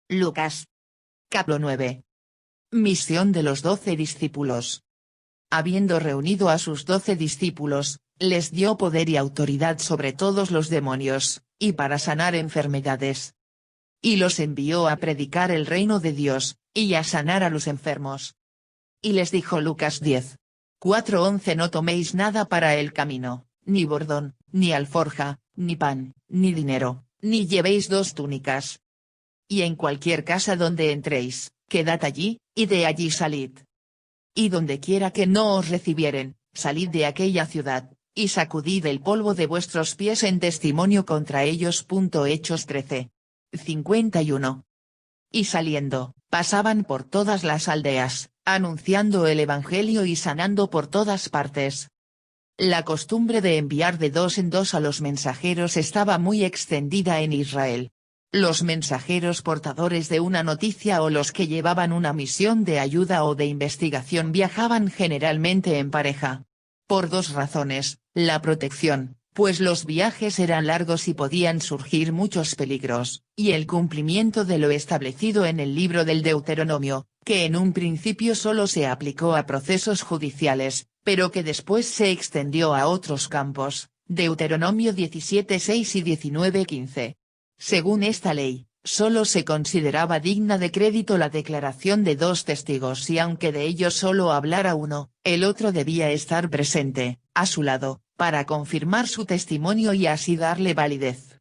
Lucas. Capítulo 9. Misión de los 12 discípulos. Habiendo reunido a sus 12 discípulos, les dio poder y autoridad sobre todos los demonios, y para sanar enfermedades. Y los envió a predicar el reino de Dios, y a sanar a los enfermos. Y les dijo Lucas 10. 4:11 No toméis nada para el camino, ni bordón, ni alforja, ni pan, ni dinero, ni llevéis 2 túnicas. Y en cualquier casa donde entréis, quedad allí, y de allí salid. Y donde quiera que no os recibieren, salid de aquella ciudad, y sacudid el polvo de vuestros pies en testimonio contra ellos. Hechos 13. 51. Y saliendo, pasaban por todas las aldeas, anunciando el evangelio y sanando por todas partes. La costumbre de enviar de 2 en 2 a los mensajeros estaba muy extendida en Israel. Los mensajeros portadores de una noticia o los que llevaban una misión de ayuda o de investigación viajaban generalmente en pareja. Por 2 razones: la protección, pues los viajes eran largos y podían surgir muchos peligros, y el cumplimiento de lo establecido en el libro del Deuteronomio, que en un principio solo se aplicó a procesos judiciales, pero que después se extendió a otros campos, Deuteronomio 17:6 y 19:15. Según esta ley, solo se consideraba digna de crédito la declaración de 2 testigos y aunque de ellos solo hablara uno, el otro debía estar presente, a su lado, para confirmar su testimonio y así darle validez.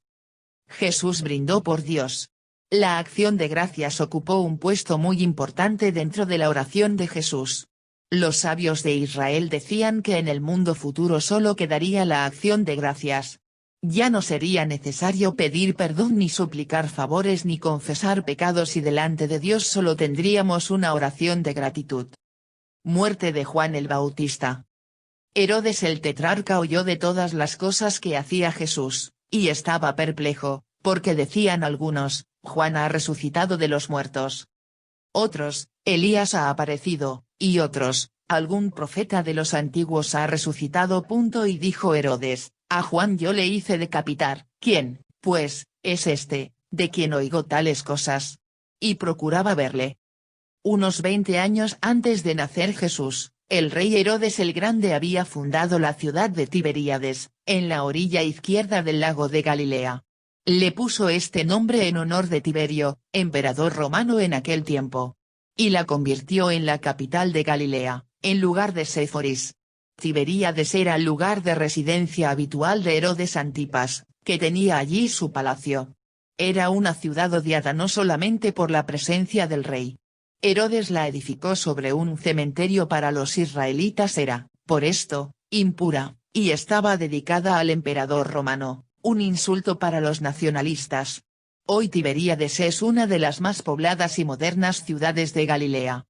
Jesús brindó por Dios. La acción de gracias ocupó un puesto muy importante dentro de la oración de Jesús. Los sabios de Israel decían que en el mundo futuro solo quedaría la acción de gracias. Ya no sería necesario pedir perdón ni suplicar favores ni confesar pecados y delante de Dios solo tendríamos una oración de gratitud. Muerte de Juan el Bautista. Herodes el tetrarca oyó de todas las cosas que hacía Jesús, y estaba perplejo, porque decían algunos: Juan ha resucitado de los muertos. Otros: Elías ha aparecido, y otros: algún profeta de los antiguos ha resucitado. Y dijo Herodes: a Juan yo le hice decapitar. ¿Quién, pues, es este, de quien oigo tales cosas? Y procuraba verle. Unos 20 años antes de nacer Jesús, el rey Herodes el Grande había fundado la ciudad de Tiberíades, en la orilla izquierda del lago de Galilea. Le puso este nombre en honor de Tiberio, emperador romano en aquel tiempo. Y la convirtió en la capital de Galilea, en lugar de Séforis. Tiberíades era el lugar de residencia habitual de Herodes Antipas, que tenía allí su palacio. Era una ciudad odiada no solamente por la presencia del rey. Herodes la edificó sobre un cementerio para los israelitas, era, por esto, impura, y estaba dedicada al emperador romano, un insulto para los nacionalistas. Hoy Tiberíades es una de las más pobladas y modernas ciudades de Galilea.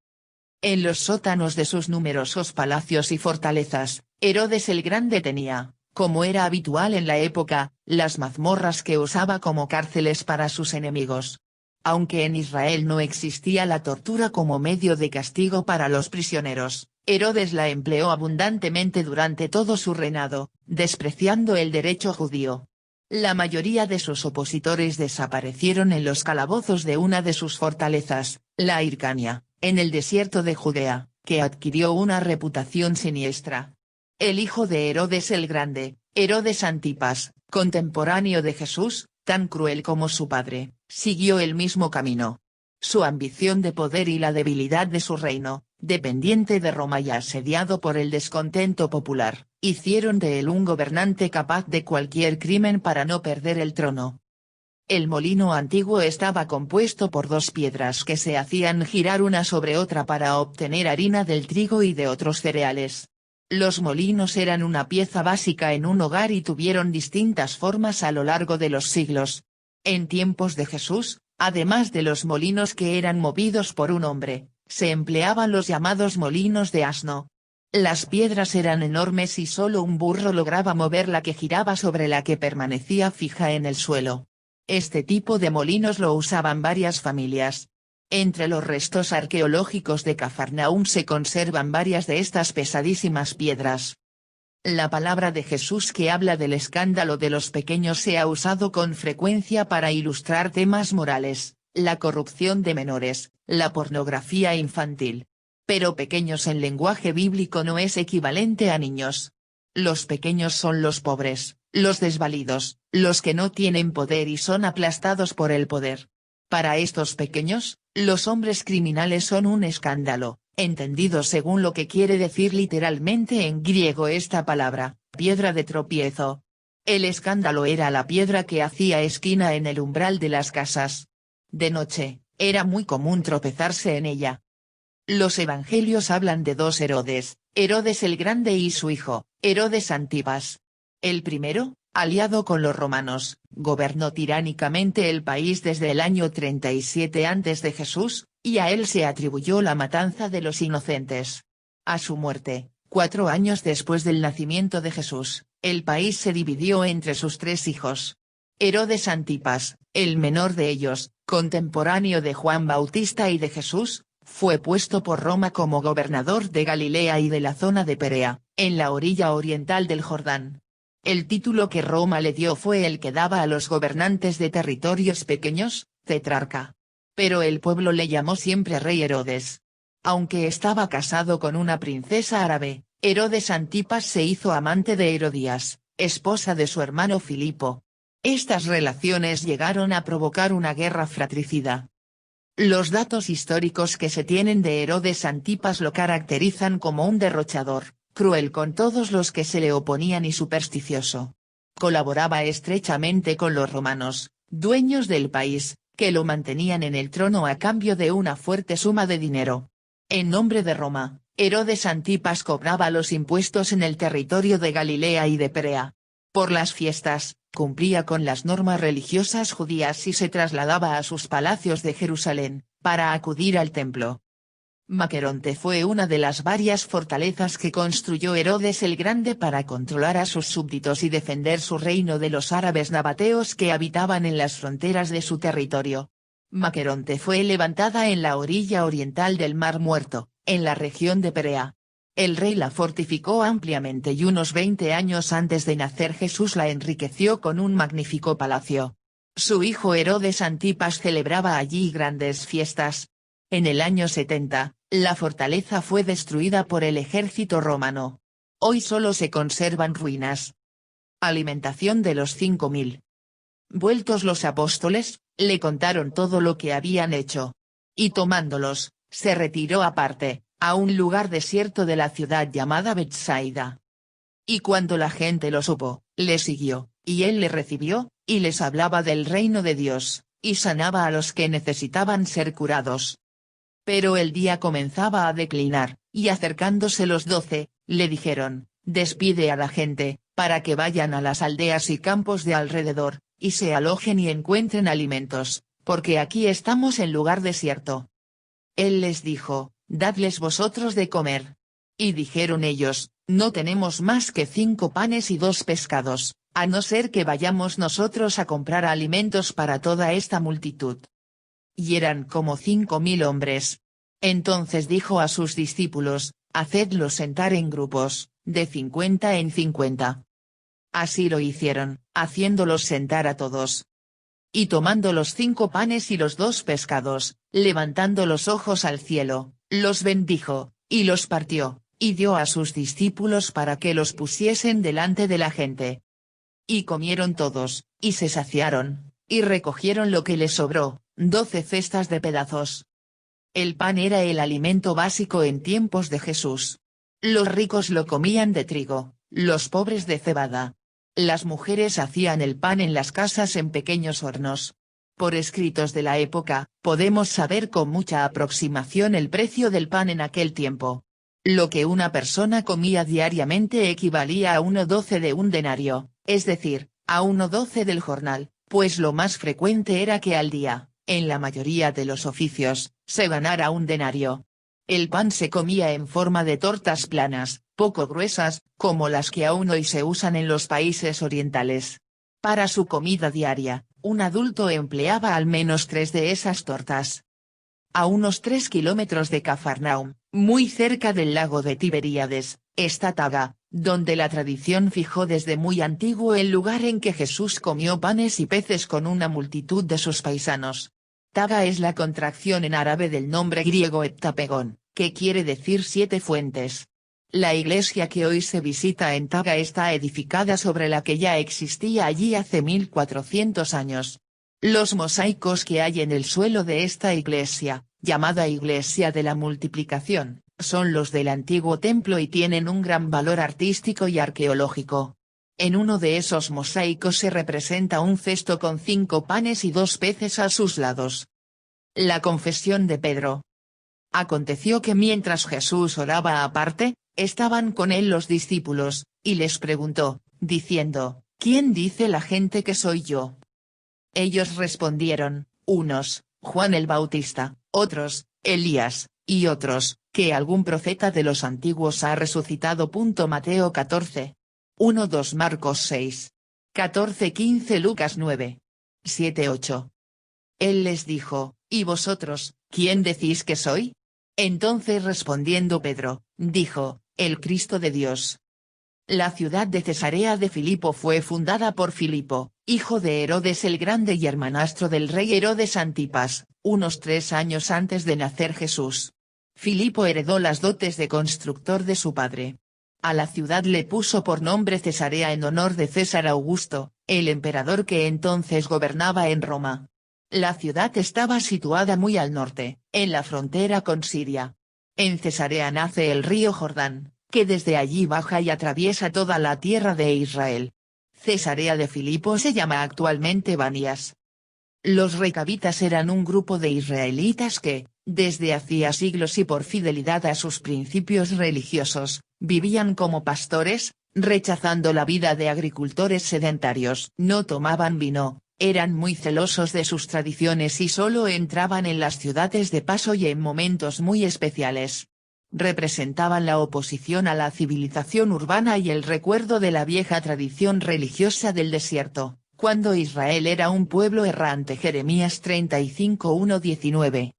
En los sótanos de sus numerosos palacios y fortalezas, Herodes el Grande tenía, como era habitual en la época, las mazmorras que usaba como cárceles para sus enemigos. Aunque en Israel no existía la tortura como medio de castigo para los prisioneros, Herodes la empleó abundantemente durante todo su reinado, despreciando el derecho judío. La mayoría de sus opositores desaparecieron en los calabozos de una de sus fortalezas, la Hircania, en el desierto de Judea, que adquirió una reputación siniestra. El hijo de Herodes el Grande, Herodes Antipas, contemporáneo de Jesús, tan cruel como su padre, siguió el mismo camino. Su ambición de poder y la debilidad de su reino, dependiente de Roma y asediado por el descontento popular, hicieron de él un gobernante capaz de cualquier crimen para no perder el trono. El molino antiguo estaba compuesto por 2 piedras que se hacían girar una sobre otra para obtener harina del trigo y de otros cereales. Los molinos eran una pieza básica en un hogar y tuvieron distintas formas a lo largo de los siglos. En tiempos de Jesús, además de los molinos que eran movidos por un hombre, se empleaban los llamados molinos de asno. Las piedras eran enormes y solo un burro lograba mover la que giraba sobre la que permanecía fija en el suelo. Este tipo de molinos lo usaban varias familias. Entre los restos arqueológicos de Cafarnaúm se conservan varias de estas pesadísimas piedras. La palabra de Jesús que habla del escándalo de los pequeños se ha usado con frecuencia para ilustrar temas morales, la corrupción de menores, la pornografía infantil. Pero pequeños en lenguaje bíblico no es equivalente a niños. Los pequeños son los pobres, los desvalidos, los que no tienen poder y son aplastados por el poder. Para estos pequeños, los hombres criminales son un escándalo, entendido según lo que quiere decir literalmente en griego esta palabra, piedra de tropiezo. El escándalo era la piedra que hacía esquina en el umbral de las casas. De noche, era muy común tropezarse en ella. Los evangelios hablan de dos Herodes, Herodes el Grande y su hijo, Herodes Antipas. El primero, aliado con los romanos, gobernó tiránicamente el país desde el año 37 a.C., y a él se atribuyó la matanza de los inocentes. A su muerte, 4 años después del nacimiento de Jesús, el país se dividió entre sus 3 hijos. Herodes Antipas, el menor de ellos, contemporáneo de Juan Bautista y de Jesús, fue puesto por Roma como gobernador de Galilea y de la zona de Perea, en la orilla oriental del Jordán. El título que Roma le dio fue el que daba a los gobernantes de territorios pequeños, tetrarca. Pero el pueblo le llamó siempre rey Herodes. Aunque estaba casado con una princesa árabe, Herodes Antipas se hizo amante de Herodías, esposa de su hermano Filipo. Estas relaciones llegaron a provocar una guerra fratricida. Los datos históricos que se tienen de Herodes Antipas lo caracterizan como un derrochador, cruel con todos los que se le oponían y supersticioso. Colaboraba estrechamente con los romanos, dueños del país, que lo mantenían en el trono a cambio de una fuerte suma de dinero. En nombre de Roma, Herodes Antipas cobraba los impuestos en el territorio de Galilea y de Perea. Por las fiestas, cumplía con las normas religiosas judías y se trasladaba a sus palacios de Jerusalén, para acudir al templo. Maqueronte fue una de las varias fortalezas que construyó Herodes el Grande para controlar a sus súbditos y defender su reino de los árabes nabateos que habitaban en las fronteras de su territorio. Maqueronte fue levantada en la orilla oriental del Mar Muerto, en la región de Perea. El rey la fortificó ampliamente y unos 20 años antes de nacer Jesús la enriqueció con un magnífico palacio. Su hijo Herodes Antipas celebraba allí grandes fiestas. En el año 70, la fortaleza fue destruida por el ejército romano. Hoy solo se conservan ruinas. Alimentación de los 5.000. Vueltos los apóstoles, le contaron todo lo que habían hecho. Y tomándolos, se retiró aparte, a un lugar desierto de la ciudad llamada Betsaida. Y cuando la gente lo supo, le siguió, y él le recibió, y les hablaba del reino de Dios, y sanaba a los que necesitaban ser curados. Pero el día comenzaba a declinar, y acercándose los 12, le dijeron, despide a la gente, para que vayan a las aldeas y campos de alrededor, y se alojen y encuentren alimentos, porque aquí estamos en lugar desierto. Él les dijo, dadles vosotros de comer. Y dijeron ellos, no tenemos más que 5 panes y 2 pescados, a no ser que vayamos nosotros a comprar alimentos para toda esta multitud. Y eran como 5.000 hombres. Entonces dijo a sus discípulos, hacedlos sentar en grupos, de 50 en 50. Así lo hicieron, haciéndolos sentar a todos. Y tomando los 5 panes y los 2 pescados, levantando los ojos al cielo, los bendijo, y los partió, y dio a sus discípulos para que los pusiesen delante de la gente. Y comieron todos, y se saciaron, y recogieron lo que les sobró, 12 cestas de pedazos. El pan era el alimento básico en tiempos de Jesús. Los ricos lo comían de trigo, los pobres de cebada. Las mujeres hacían el pan en las casas en pequeños hornos. Por escritos de la época, podemos saber con mucha aproximación el precio del pan en aquel tiempo. Lo que una persona comía diariamente equivalía a 1/12 de un denario, es decir, a 1/12 del jornal, pues lo más frecuente era que al día, en la mayoría de los oficios, se ganara un denario. El pan se comía en forma de tortas planas, poco gruesas, como las que aún hoy se usan en los países orientales. Para su comida diaria, un adulto empleaba al menos 3 de esas tortas. A unos 3 kilómetros de Cafarnaum, muy cerca del lago de Tiberíades, está Taga, donde la tradición fijó desde muy antiguo el lugar en que Jesús comió panes y peces con una multitud de sus paisanos. Taga es la contracción en árabe del nombre griego heptapegón, que quiere decir 7 fuentes. La iglesia que hoy se visita en Taga está edificada sobre la que ya existía allí hace 1400 años. Los mosaicos que hay en el suelo de esta iglesia, llamada Iglesia de la Multiplicación, son los del antiguo templo y tienen un gran valor artístico y arqueológico. En uno de esos mosaicos se representa un cesto con 5 panes y 2 peces a sus lados. La confesión de Pedro. Aconteció que mientras Jesús oraba aparte, estaban con él los discípulos, y les preguntó, diciendo, ¿quién dice la gente que soy yo? Ellos respondieron, unos, Juan el Bautista, otros, Elías, y otros, que algún profeta de los antiguos ha resucitado. Mateo 14. 1-2 Marcos 6. 14-15 Lucas 9. 7-8. Él les dijo, ¿y vosotros, quién decís que soy? Entonces respondiendo Pedro, dijo, el Cristo de Dios. La ciudad de Cesarea de Filipo fue fundada por Filipo, hijo de Herodes el Grande y hermanastro del rey Herodes Antipas, unos 3 años antes de nacer Jesús. Filipo heredó las dotes de constructor de su padre. A la ciudad le puso por nombre Cesarea en honor de César Augusto, el emperador que entonces gobernaba en Roma. La ciudad estaba situada muy al norte, en la frontera con Siria. En Cesarea nace el río Jordán, que desde allí baja y atraviesa toda la tierra de Israel. Cesarea de Filipo se llama actualmente Banías. Los recabitas eran un grupo de israelitas que, desde hacía siglos y por fidelidad a sus principios religiosos, vivían como pastores, rechazando la vida de agricultores sedentarios. No tomaban vino, eran muy celosos de sus tradiciones y solo entraban en las ciudades de paso y en momentos muy especiales. Representaban la oposición a la civilización urbana y el recuerdo de la vieja tradición religiosa del desierto, cuando Israel era un pueblo errante. Jeremías 35:1-19.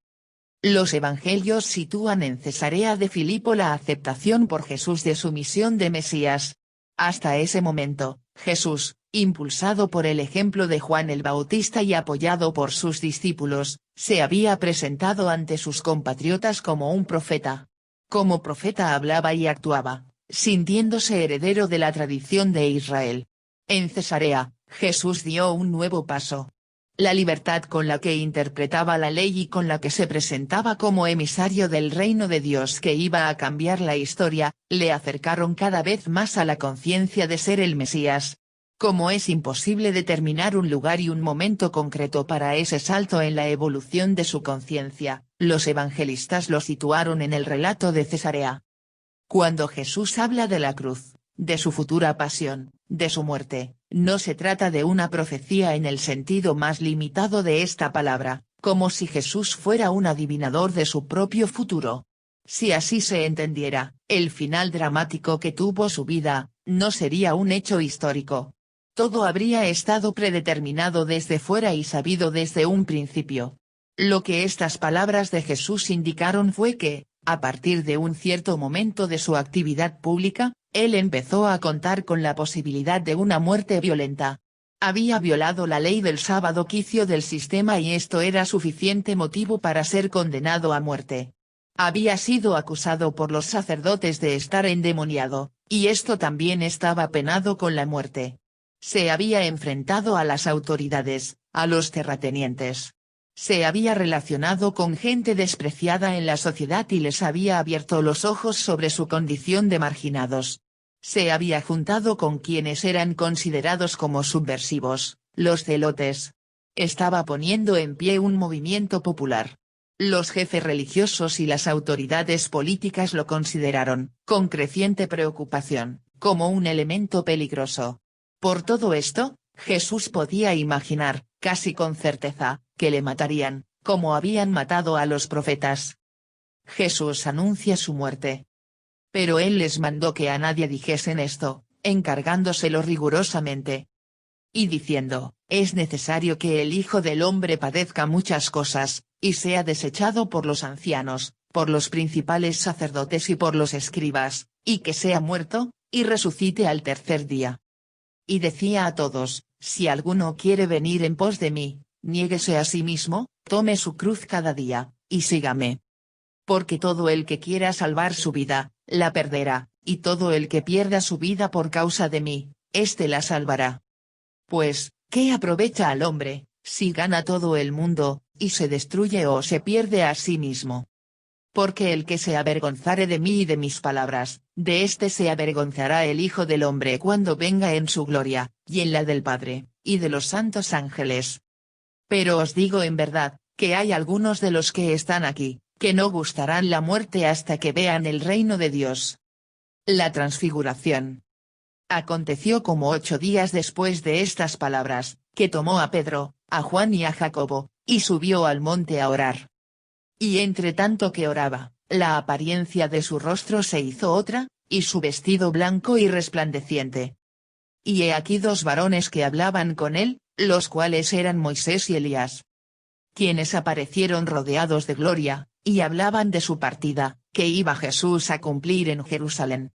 Los evangelios sitúan en Cesarea de Filipo la aceptación por Jesús de su misión de Mesías. Hasta ese momento, Jesús, impulsado por el ejemplo de Juan el Bautista y apoyado por sus discípulos, se había presentado ante sus compatriotas como un profeta. Como profeta hablaba y actuaba, sintiéndose heredero de la tradición de Israel. En Cesarea, Jesús dio un nuevo paso. La libertad con la que interpretaba la ley y con la que se presentaba como emisario del reino de Dios que iba a cambiar la historia, le acercaron cada vez más a la conciencia de ser el Mesías. Como es imposible determinar un lugar y un momento concreto para ese salto en la evolución de su conciencia, los evangelistas lo situaron en el relato de Cesarea. Cuando Jesús habla de la cruz, de su futura pasión, de su muerte, no se trata de una profecía en el sentido más limitado de esta palabra, como si Jesús fuera un adivinador de su propio futuro. Si así se entendiera, el final dramático que tuvo su vida, no sería un hecho histórico. Todo habría estado predeterminado desde fuera y sabido desde un principio. Lo que estas palabras de Jesús indicaron fue que, a partir de un cierto momento de su actividad pública, él empezó a contar con la posibilidad de una muerte violenta. Había violado la ley del sábado quicio del sistema y esto era suficiente motivo para ser condenado a muerte. Había sido acusado por los sacerdotes de estar endemoniado, y esto también estaba penado con la muerte. Se había enfrentado a las autoridades, a los terratenientes. Se había relacionado con gente despreciada en la sociedad y les había abierto los ojos sobre su condición de marginados. Se había juntado con quienes eran considerados como subversivos, los celotes. Estaba poniendo en pie un movimiento popular. Los jefes religiosos y las autoridades políticas lo consideraron, con creciente preocupación, como un elemento peligroso. Por todo esto, Jesús podía imaginar, casi con certeza, que le matarían, como habían matado a los profetas. Jesús anuncia su muerte. Pero él les mandó que a nadie dijesen esto, encargándoselo rigurosamente. Y diciendo, es necesario que el Hijo del Hombre padezca muchas cosas, y sea desechado por los ancianos, por los principales sacerdotes y por los escribas, y que sea muerto, y resucite al tercer día. Y decía a todos, si alguno quiere venir en pos de mí, niéguese a sí mismo, tome su cruz cada día, y sígame. Porque todo el que quiera salvar su vida, la perderá, y todo el que pierda su vida por causa de mí, éste la salvará. Pues, ¿qué aprovecha al hombre, si gana todo el mundo, y se destruye o se pierde a sí mismo? Porque el que se avergonzare de mí y de mis palabras, de éste se avergonzará el Hijo del Hombre cuando venga en su gloria, y en la del Padre, y de los santos ángeles. Pero os digo en verdad, que hay algunos de los que están aquí, que no gustarán la muerte hasta que vean el reino de Dios. La transfiguración. Aconteció como 8 días después de estas palabras, que tomó a Pedro, a Juan y a Jacobo, y subió al monte a orar. Y entre tanto que oraba, la apariencia de su rostro se hizo otra, y su vestido blanco y resplandeciente. Y he aquí 2 varones que hablaban con él, los cuales eran Moisés y Elías. Quienes aparecieron rodeados de gloria, y hablaban de su partida, que iba Jesús a cumplir en Jerusalén.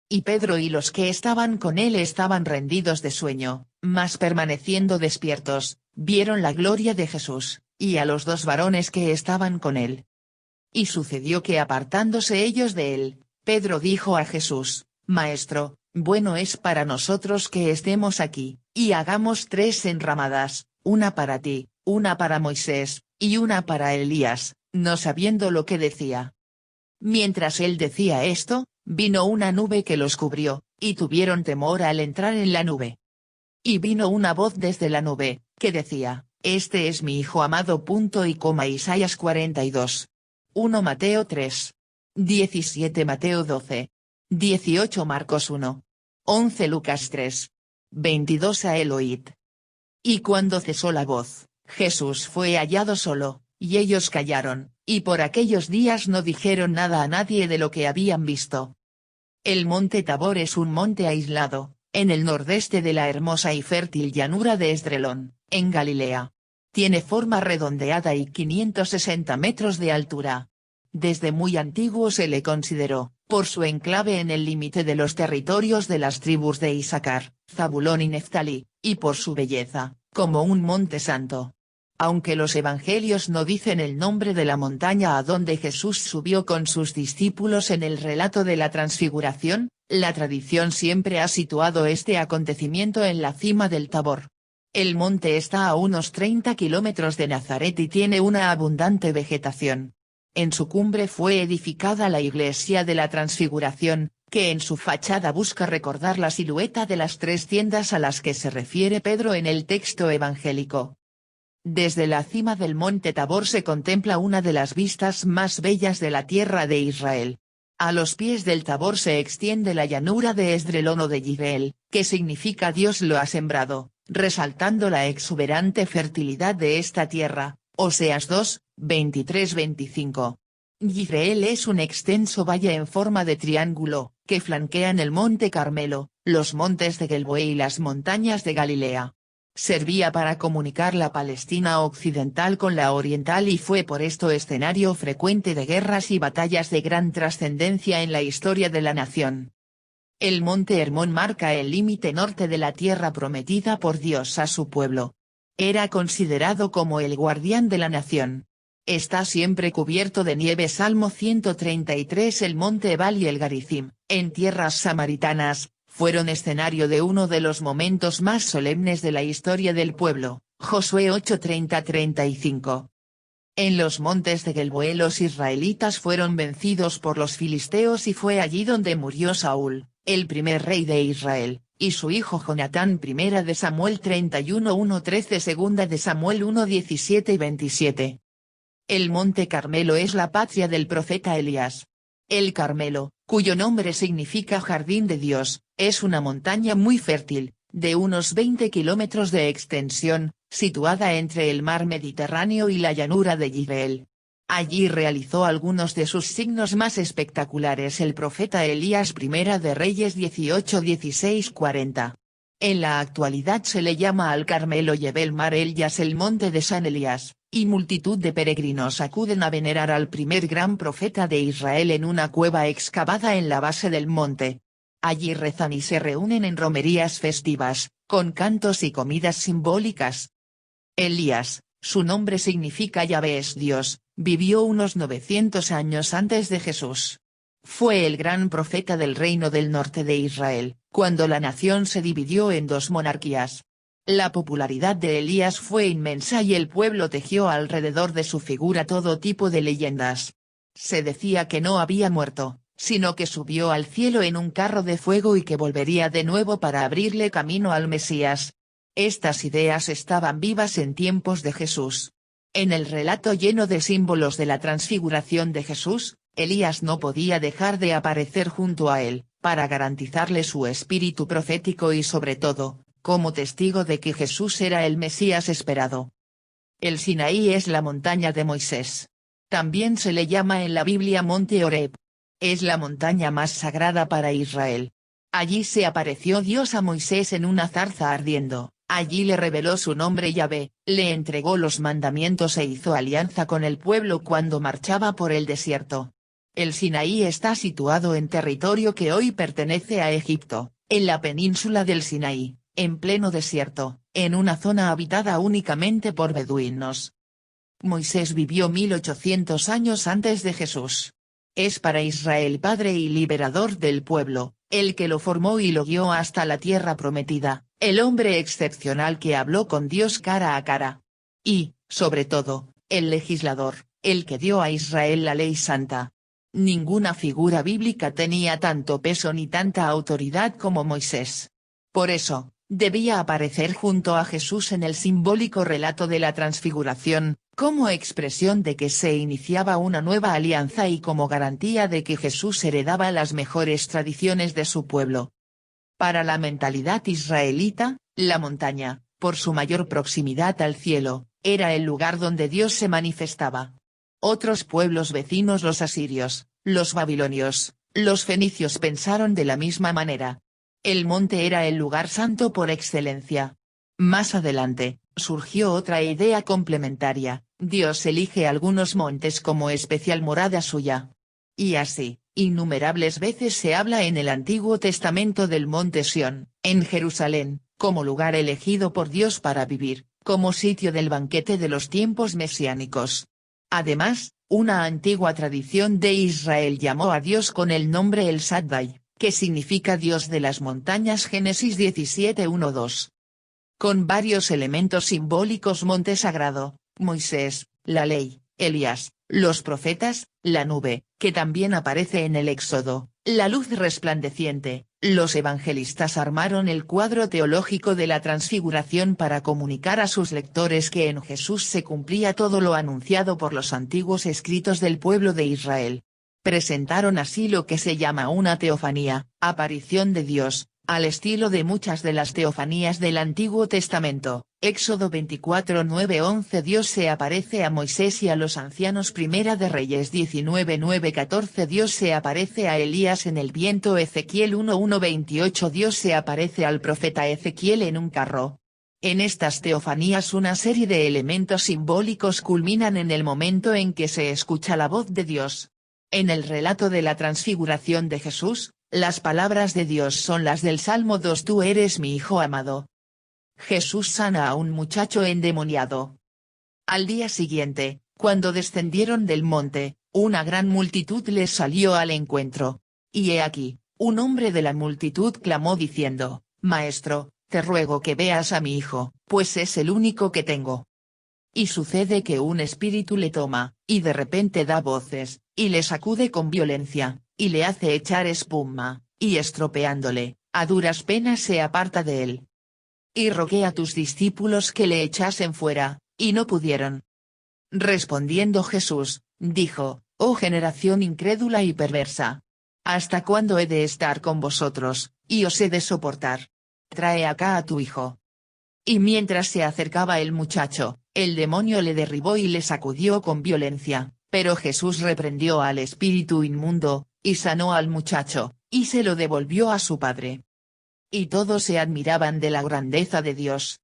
Y Pedro y los que estaban con él estaban rendidos de sueño, mas permaneciendo despiertos, vieron la gloria de Jesús, y a los 2 varones que estaban con él. Y sucedió que apartándose ellos de él, Pedro dijo a Jesús: Maestro, bueno es para nosotros que estemos aquí, y hagamos 3 enramadas, una para ti, una para Moisés, y una para Elías, no sabiendo lo que decía. Mientras él decía esto, vino una nube que los cubrió, y tuvieron temor al entrar en la nube. Y vino una voz desde la nube, que decía: Este es mi Hijo amado. Isaías 42. 1 Mateo 3. 17 Mateo 12. 18 Marcos 1. 11 Lucas 3. 22 a Eloit. Y cuando cesó la voz, Jesús fue hallado solo, y ellos callaron, y por aquellos días no dijeron nada a nadie de lo que habían visto. El monte Tabor es un monte aislado, en el nordeste de la hermosa y fértil llanura de Esdrelón, en Galilea. Tiene forma redondeada y 560 metros de altura. Desde muy antiguo se le consideró, por su enclave en el límite de los territorios de las tribus de Isaacar, Zabulón y Neftalí, y por su belleza, como un monte santo. Aunque los evangelios no dicen el nombre de la montaña a donde Jesús subió con sus discípulos en el relato de la transfiguración, la tradición siempre ha situado este acontecimiento en la cima del Tabor. El monte está a unos 30 kilómetros de Nazaret y tiene una abundante vegetación. En su cumbre fue edificada la iglesia de la Transfiguración, que en su fachada busca recordar la silueta de las 3 tiendas a las que se refiere Pedro en el texto evangélico. Desde la cima del monte Tabor se contempla una de las vistas más bellas de la tierra de Israel. A los pies del Tabor se extiende la llanura de Esdrelón o de Yireel, que significa Dios lo ha sembrado, resaltando la exuberante fertilidad de esta tierra. Oseas 2, 23-25. Yireel es un extenso valle en forma de triángulo, que flanquean el monte Carmelo, los montes de Gelboé y las montañas de Galilea. Servía para comunicar la Palestina occidental con la oriental y fue por esto escenario frecuente de guerras y batallas de gran trascendencia en la historia de la nación. El monte Hermón marca el límite norte de la tierra prometida por Dios a su pueblo. Era considerado como el guardián de la nación. Está siempre cubierto de nieve. Salmo 133. El monte Ebal y el Garizim, en tierras samaritanas, fueron escenario de uno de los momentos más solemnes de la historia del pueblo, Josué 8:30-35. En los montes de Gelboé los israelitas fueron vencidos por los filisteos y fue allí donde murió Saúl, el primer rey de Israel, y su hijo Jonatán. 1 de Samuel 31:1-13, 2 de Samuel 1:17-27. El monte Carmelo es la patria del profeta Elías. El Carmelo, cuyo nombre significa jardín de Dios, es una montaña muy fértil, de unos 20 kilómetros de extensión, situada entre el mar Mediterráneo y la llanura de Yireel. Allí realizó algunos de sus signos más espectaculares el profeta Elías. 1 de Reyes 18-16-40. En la actualidad se le llama al Carmelo Yebel Mar Elías, el monte de San Elías, y multitud de peregrinos acuden a venerar al primer gran profeta de Israel en una cueva excavada en la base del monte. Allí rezan y se reúnen en romerías festivas, con cantos y comidas simbólicas. Elías, Su nombre significa Yahvé es Dios, vivió unos 900 años antes de Jesús. Fue el gran profeta del reino del norte de Israel, cuando la nación se dividió en dos monarquías. La popularidad de Elías fue inmensa y el pueblo tejió alrededor de su figura todo tipo de leyendas. Se decía que no había muerto, sino que subió al cielo en un carro de fuego y que volvería de nuevo para abrirle camino al Mesías. Estas ideas estaban vivas en tiempos de Jesús. En el relato lleno de símbolos de la transfiguración de Jesús, Elías no podía dejar de aparecer junto a él, para garantizarle su espíritu profético y sobre todo, como testigo de que Jesús era el Mesías esperado. El Sinaí es la montaña de Moisés. También se le llama en la Biblia Monte Horeb. Es la montaña más sagrada para Israel. Allí se apareció Dios a Moisés en una zarza ardiendo, allí le reveló su nombre Yahvé, le entregó los mandamientos e hizo alianza con el pueblo cuando marchaba por el desierto. El Sinaí está situado en territorio que hoy pertenece a Egipto, en la península del Sinaí, en pleno desierto, en una zona habitada únicamente por beduinos. Moisés vivió 1800 años antes de Jesús. Es para Israel padre y liberador del pueblo, el que lo formó y lo guió hasta la tierra prometida, el hombre excepcional que habló con Dios cara a cara. Y, sobre todo, el legislador, el que dio a Israel la ley santa. Ninguna figura bíblica tenía tanto peso ni tanta autoridad como Moisés. Por eso, debía aparecer junto a Jesús en el simbólico relato de la transfiguración, como expresión de que se iniciaba una nueva alianza y como garantía de que Jesús heredaba las mejores tradiciones de su pueblo. Para la mentalidad israelita, la montaña, por su mayor proximidad al cielo, era el lugar donde Dios se manifestaba. Otros pueblos vecinos, los asirios, los babilonios, los fenicios pensaron de la misma manera. El monte era el lugar santo por excelencia. Más adelante, surgió otra idea complementaria: Dios elige algunos montes como especial morada suya. Y así, innumerables veces se habla en el Antiguo Testamento del monte Sión, en Jerusalén, como lugar elegido por Dios para vivir, como sitio del banquete de los tiempos mesiánicos. Además, una antigua tradición de Israel llamó a Dios con el nombre El Shaddai, que significa Dios de las montañas. Génesis 17:1-2. Con varios elementos simbólicos: monte sagrado, Moisés, la ley, Elías, los profetas, la nube, que también aparece en el Éxodo, la luz resplandeciente. Los evangelistas armaron el cuadro teológico de la transfiguración para comunicar a sus lectores que en Jesús se cumplía todo lo anunciado por los antiguos escritos del pueblo de Israel. Presentaron así lo que se llama una teofanía, aparición de Dios, al estilo de muchas de las teofanías del Antiguo Testamento. Éxodo 24:9-11. Dios se aparece a Moisés y a los ancianos. Primera de Reyes 19:9-14. Dios se aparece a Elías en el viento. Ezequiel 1:1-28. Dios se aparece al profeta Ezequiel en un carro. En estas teofanías una serie de elementos simbólicos culminan en el momento en que se escucha la voz de Dios. En el relato de la transfiguración de Jesús, las palabras de Dios son las del Salmo 2: Tú eres mi Hijo amado. Jesús sana a un muchacho endemoniado. Al día siguiente, cuando descendieron del monte, una gran multitud les salió al encuentro. Y he aquí, un hombre de la multitud clamó diciendo: Maestro, te ruego que veas a mi hijo, pues es el único que tengo. Y sucede que un espíritu le toma, y de repente da voces, y le sacude con violencia, y le hace echar espuma, y estropeándole, a duras penas se aparta de él. Y rogué a tus discípulos que le echasen fuera, y no pudieron. Respondiendo Jesús, dijo: Oh generación incrédula y perversa. ¿Hasta cuándo he de estar con vosotros, y os he de soportar? Trae acá a tu hijo. Y mientras se acercaba el muchacho, el demonio le derribó y le sacudió con violencia, pero Jesús reprendió al espíritu inmundo, y sanó al muchacho, y se lo devolvió a su padre. Y todos se admiraban de la grandeza de Dios.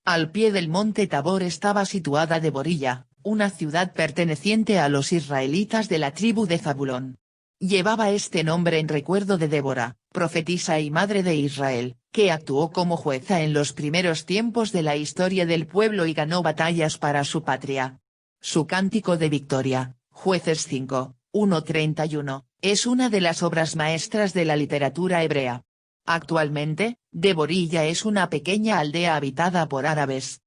Al pie del monte Tabor estaba situada Deborilla, una ciudad perteneciente a los israelitas de la tribu de Zabulón. Llevaba este nombre en recuerdo de Débora, profetisa y madre de Israel, que actuó como jueza en los primeros tiempos de la historia del pueblo y ganó batallas para su patria. Su cántico de victoria, Jueces 5, 1-31, es una de las obras maestras de la literatura hebrea. Actualmente, Deborilla es una pequeña aldea habitada por árabes.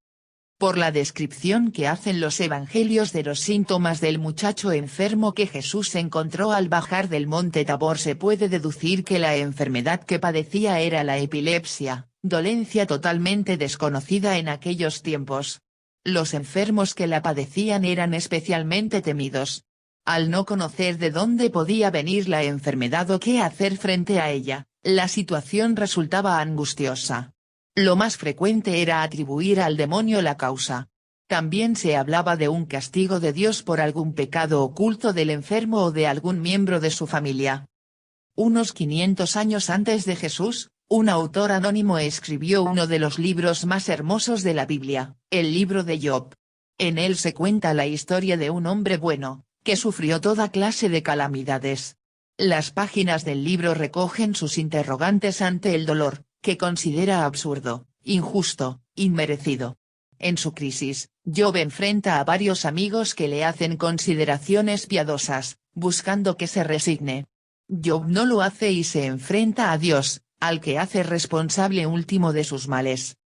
Por la descripción que hacen los evangelios de los síntomas del muchacho enfermo que Jesús encontró al bajar del monte Tabor se puede deducir que la enfermedad que padecía era la epilepsia, dolencia totalmente desconocida en aquellos tiempos. Los enfermos que la padecían eran especialmente temidos. Al no conocer de dónde podía venir la enfermedad o qué hacer frente a ella, la situación resultaba angustiosa. Lo más frecuente era atribuir al demonio la causa. También se hablaba de un castigo de Dios por algún pecado oculto del enfermo o de algún miembro de su familia. Unos 500 años antes de Jesús, un autor anónimo escribió uno de los libros más hermosos de la Biblia, el libro de Job. En él se cuenta la historia de un hombre bueno, que sufrió toda clase de calamidades. Las páginas del libro recogen sus interrogantes ante el dolor, que considera absurdo, injusto, inmerecido. En su crisis, Job enfrenta a varios amigos que le hacen consideraciones piadosas, buscando que se resigne. Job no lo hace y se enfrenta a Dios, al que hace responsable último de sus males.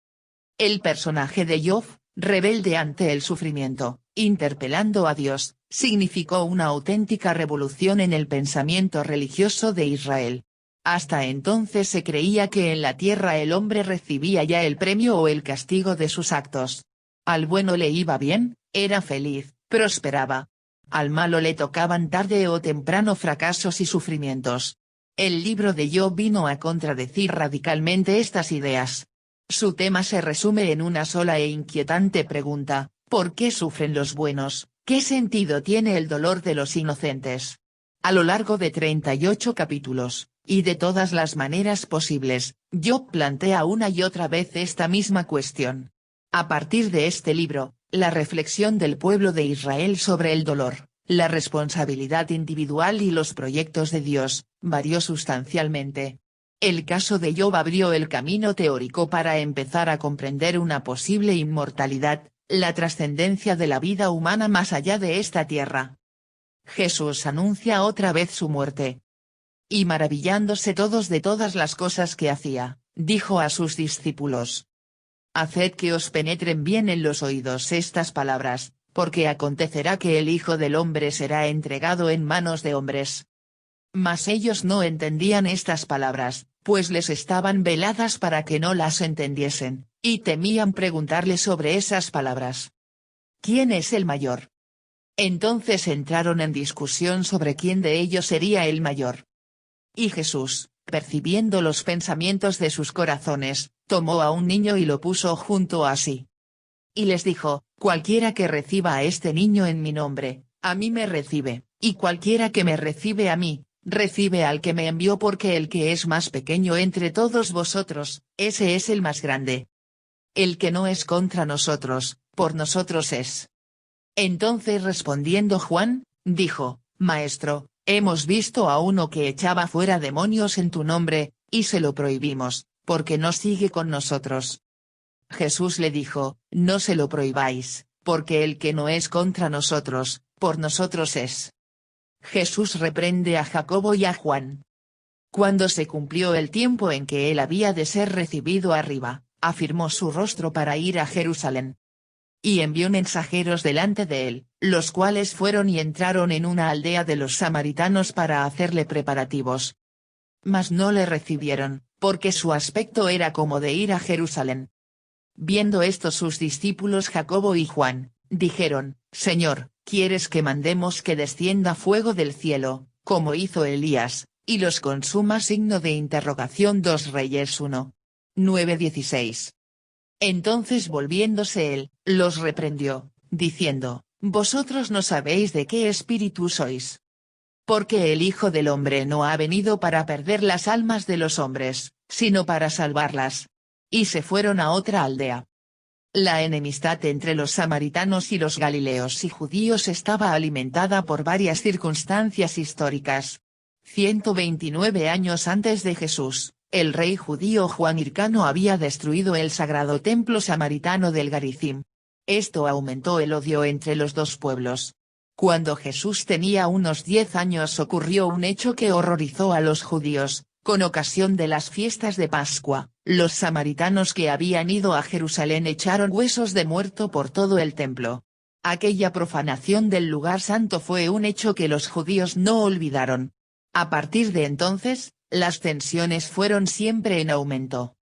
El personaje de Job, rebelde ante el sufrimiento, interpelando a Dios, significó una auténtica revolución en el pensamiento religioso de Israel. Hasta entonces se creía que en la tierra el hombre recibía ya el premio o el castigo de sus actos. Al bueno le iba bien, era feliz, prosperaba. Al malo le tocaban tarde o temprano fracasos y sufrimientos. El libro de Job vino a contradecir radicalmente estas ideas. Su tema se resume en una sola e inquietante pregunta: ¿por qué sufren los buenos? ¿Qué sentido tiene el dolor de los inocentes? A lo largo de 38 capítulos, y de todas las maneras posibles, Job plantea una y otra vez esta misma cuestión. A partir de este libro, la reflexión del pueblo de Israel sobre el dolor, la responsabilidad individual y los proyectos de Dios, varió sustancialmente. El caso de Job abrió el camino teórico para empezar a comprender una posible inmortalidad, la trascendencia de la vida humana más allá de esta tierra. Jesús anuncia otra vez su muerte. Y maravillándose todos de todas las cosas que hacía, dijo a sus discípulos: haced que os penetren bien en los oídos estas palabras, porque acontecerá que el Hijo del Hombre será entregado en manos de hombres. Mas ellos no entendían estas palabras, pues les estaban veladas para que no las entendiesen, y temían preguntarle sobre esas palabras. ¿Quién es el mayor? Entonces entraron en discusión sobre quién de ellos sería el mayor. Y Jesús, percibiendo los pensamientos de sus corazones, tomó a un niño y lo puso junto a sí. Y les dijo: cualquiera que reciba a este niño en mi nombre, a mí me recibe, y cualquiera que me recibe a mí, recibe al que me envió, porque el que es más pequeño entre todos vosotros, ese es el más grande. El que no es contra nosotros, por nosotros es. Entonces respondiendo Juan, dijo: Maestro, hemos visto a uno que echaba fuera demonios en tu nombre, y se lo prohibimos, porque no sigue con nosotros. Jesús le dijo: no se lo prohibáis, porque el que no es contra nosotros, por nosotros es. Jesús reprende a Jacobo y a Juan. Cuando se cumplió el tiempo en que él había de ser recibido arriba, afirmó su rostro para ir a Jerusalén. Y envió mensajeros delante de él, los cuales fueron y entraron en una aldea de los samaritanos para hacerle preparativos. Mas no le recibieron, porque su aspecto era como de ir a Jerusalén. Viendo esto sus discípulos Jacobo y Juan, dijeron: Señor, ¿quieres que mandemos que descienda fuego del cielo, como hizo Elías, y los consuma? 2 Reyes 1. 9:16. Entonces volviéndose él, los reprendió, diciendo: vosotros no sabéis de qué espíritu sois. Porque el Hijo del Hombre no ha venido para perder las almas de los hombres, sino para salvarlas. Y se fueron a otra aldea. La enemistad entre los samaritanos y los galileos y judíos estaba alimentada por varias circunstancias históricas. 129 años antes de Jesús, el rey judío Juan Hircano había destruido el sagrado templo samaritano del Garizim. Esto aumentó el odio entre los dos pueblos. Cuando Jesús tenía unos 10 años ocurrió un hecho que horrorizó a los judíos. Con ocasión de las fiestas de Pascua, los samaritanos que habían ido a Jerusalén echaron huesos de muerto por todo el templo. Aquella profanación del lugar santo fue un hecho que los judíos no olvidaron. A partir de entonces, las tensiones fueron siempre en aumento.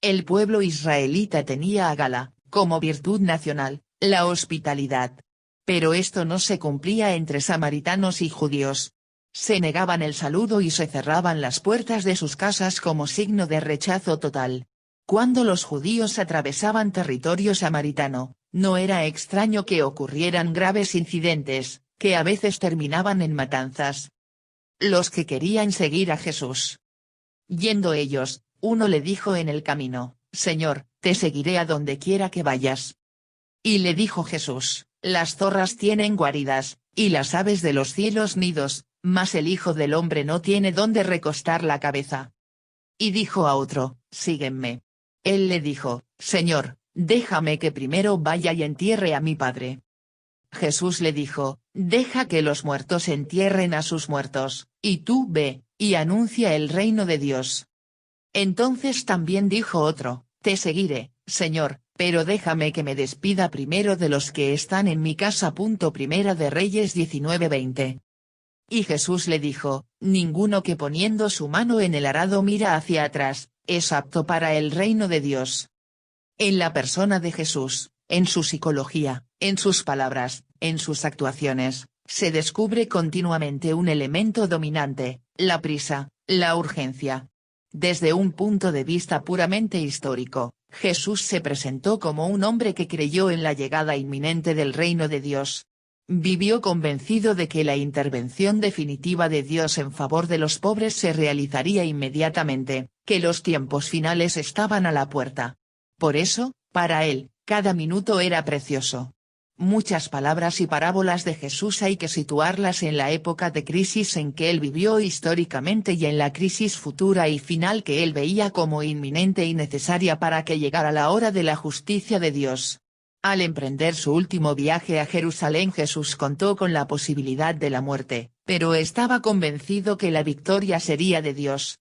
El pueblo israelita tenía a gala, como virtud nacional, la hospitalidad. Pero esto no se cumplía entre samaritanos y judíos. Se negaban el saludo y se cerraban las puertas de sus casas como signo de rechazo total. Cuando los judíos atravesaban territorio samaritano, no era extraño que ocurrieran graves incidentes, que a veces terminaban en matanzas. Los que querían seguir a Jesús. Yendo ellos, uno le dijo en el camino, «Señor, te seguiré a donde quiera que vayas». Y le dijo Jesús, «Las zorras tienen guaridas, y las aves de los cielos nidos, mas el Hijo del Hombre no tiene dónde recostar la cabeza». Y dijo a otro, «Sígueme». Él le dijo, «Señor, déjame que primero vaya y entierre a mi padre». Jesús le dijo, «Deja que los muertos entierren a sus muertos, y tú ve, y anuncia el reino de Dios». Entonces también dijo otro, «Te seguiré, Señor, pero déjame que me despida primero de los que están en mi casa». Primera de Reyes 19:20. Y Jesús le dijo, «Ninguno que poniendo su mano en el arado mira hacia atrás, es apto para el reino de Dios». En la persona de Jesús, en su psicología, en sus palabras, en sus actuaciones, se descubre continuamente un elemento dominante, la prisa, la urgencia. Desde un punto de vista puramente histórico, Jesús se presentó como un hombre que creyó en la llegada inminente del reino de Dios. Vivió convencido de que la intervención definitiva de Dios en favor de los pobres se realizaría inmediatamente, que los tiempos finales estaban a la puerta. Por eso, para él, cada minuto era precioso. Muchas palabras y parábolas de Jesús hay que situarlas en la época de crisis en que él vivió históricamente y en la crisis futura y final que él veía como inminente y necesaria para que llegara la hora de la justicia de Dios. Al emprender su último viaje a Jerusalén Jesús contó con la posibilidad de la muerte, pero estaba convencido que la victoria sería de Dios.